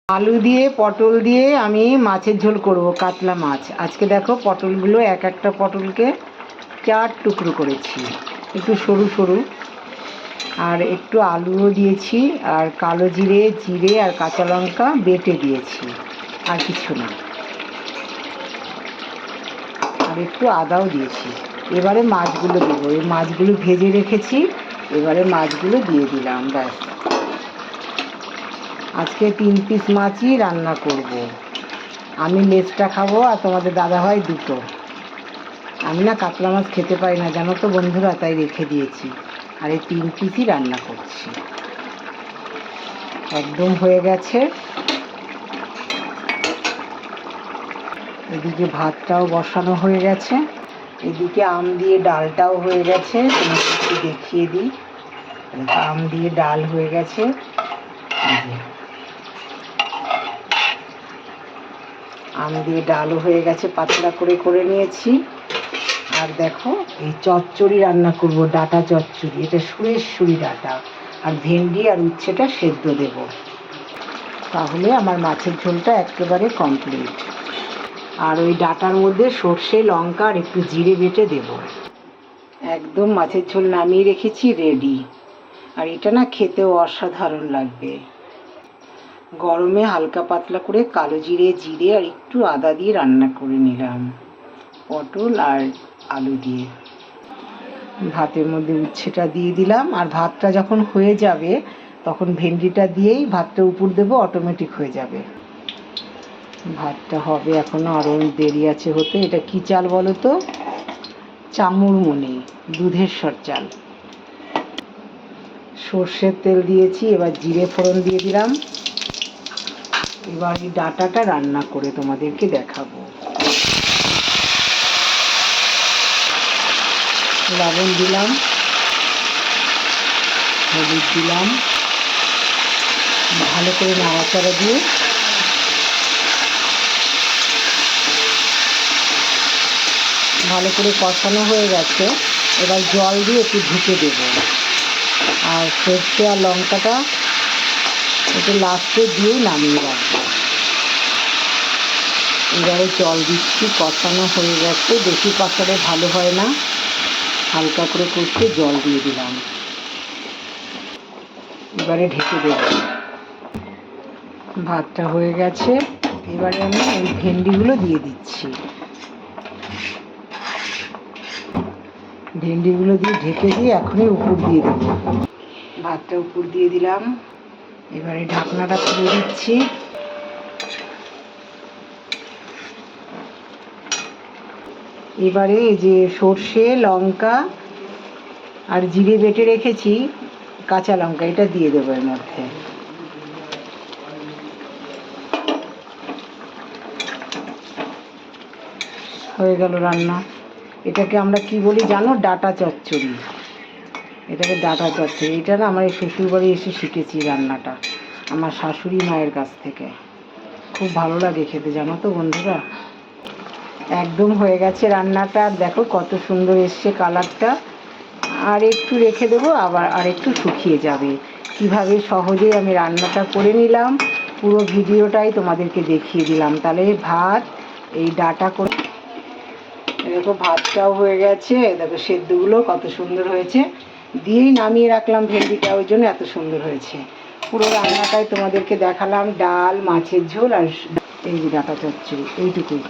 আলু দিয়ে পটল দিয়ে আমি মাছের ঝোল করব, কাতলা মাছ। আজকে দেখো পটলগুলো এক একটা পটলকে 4 টুকরো করেছি, একটু সরু সরু, আর একটু আলুও দিয়েছি, আর কালো জিরে জিরে আর কাঁচা লঙ্কা বেটে দিয়েছি, আর কিছু না, আর একটু আদাও দিয়েছি। এবারে মাছগুলো দেবো, এই মাছগুলো ভেজে রেখেছি, এবারে মাছগুলো দিয়ে দিলাম, ব্যাস। আজকে 3 পিস মাছই রান্না করব। আমি লেজটা খাবো আর তোমাদের দাদাভাই দুটো। আমি না কাতলা মাছ খেতে পারি না জানো তো বন্ধুরা, তাই রেখে দিয়েছি, আর এই 3 পিসই রান্না করছি। একদম হয়ে গেছে। এদিকে ভাতটাও বসানো হয়ে গেছে, এদিকে আম দিয়ে ডালটাও হয়ে গেছে। তোমাকে একটু দেখিয়ে দিই, আম দিয়ে ডাল হয়ে গেছে। আম দিয়ে ডালও হয়ে গেছে, পাতলা করে করে নিয়েছি। আর দেখো এই চচ্চড়ি রান্না করব, ডাঁটা চচ্চড়ি, এটা সুরেশ্বরী ডাঁটা, আর ভেন্ডি আর উচ্ছেটা সেদ্ধ দেব, তাহলে আমার মাছের ঝোলটা একেবারে কমপ্লিট। আর ওই ডাঁটার মধ্যে সর্ষে লঙ্কা আর একটু জিরে বেটে দেব। একদম মাছের ঝোল নামিয়ে রেখেছি, রেডি। আর এটা না খেতেও অসাধারণ লাগবে। গরমে হালকা পাতলা করে কালো জিরে জিরে আর একটু আদা দিয়ে রান্না করে নিলাম, পটল আর আলু দিয়ে। ভাতের মধ্যে উচ্ছেটা দিয়ে দিলাম, আর ভাতটা যখন হয়ে যাবে তখন ভেন্ডিটা দিয়েই ভাতটা উপর দেবো, অটোমেটিক হয়ে যাবে। ভাতটা হবে এখনও, আরও দেরি আছে হতে। এটা কী চাল বলো তো? চামুরমণি, দুধেশ্বর চাল। সর্ষের তেল দিয়েছি, এবার জিরে ফোড়ন দিয়ে দিলাম। এবার এই ডাঁটাটা রান্না করে তোমাদেরকে দেখাবো। লবণ দিলাম, হলুদ দিলাম, ভালো করে নাড়াচাড়া দিয়ে ভালো করে কষানো হয়ে গেছে। এবার জল দিয়ে একটু ঢুকে দেব, আর সর্ষে আর লঙ্কাটা একটু লাস্টে দিয়েই নামিয়ে রাখবো। এবারে জল দিচ্ছি, কষানো হয়ে গেছে, বেশি কষালে ভালো হয় না, হালকা করে কষিয়ে জল দিয়ে দিলাম। এবারে ঢেকে দেব। ভাতটা হয়ে গেছে, এবারে আমি এই ভেন্ডিগুলো দিয়ে দিচ্ছি। ভেন্ডিগুলো দিয়ে ঢেকে দিয়ে এখনই উপর দিয়ে দেব। ভাতটা উপর দিয়ে দিলাম, এবারে ঢাকনাটা খুলে দিচ্ছি। এবারে এই যে সর্ষে লঙ্কা আর জিরে বেটে রেখেছি, কাঁচা লঙ্কা, এটা দিয়ে দেবো এর মধ্যে। হয়ে গেল রান্না। এটাকে আমরা কি বলি জানো? ডাঁটা চচ্চড়ি। এটাকে ডাঁটা চচ্চড়ি। এটা না আমার এই শ্বশুরবাড়ি এসে শিখেছি রান্নাটা, আমার শাশুড়ি মায়ের কাছ থেকে। খুব ভালো লাগে খেতে জানো তো বন্ধুরা। একদম হয়ে গেছে রান্নাটা, দেখো কত সুন্দর এসছে কালারটা। আর একটু রেখে দেবো, আবার আর একটু শুকিয়ে যাবে। কিভাবে সহজেই আমি রান্নাটা করে নিলাম, পুরো ভিডিওটাই তোমাদেরকে দেখিয়ে দিলাম। তাহলে ভাত এই ডাঁটা করে দেখো, ভাতটাও হয়ে গেছে, দেখো সেদ্ধগুলো কত সুন্দর হয়েছে, দিয়েই নামিয়ে রাখলাম ভেন্ডিটা, ওই জন্য এত সুন্দর হয়েছে। পুরো রান্নাটাই তোমাদেরকে দেখালাম, ডাল, মাছের ঝোল আর এই যে ডাঁটা চচ্চড়ি, এইটুকুই।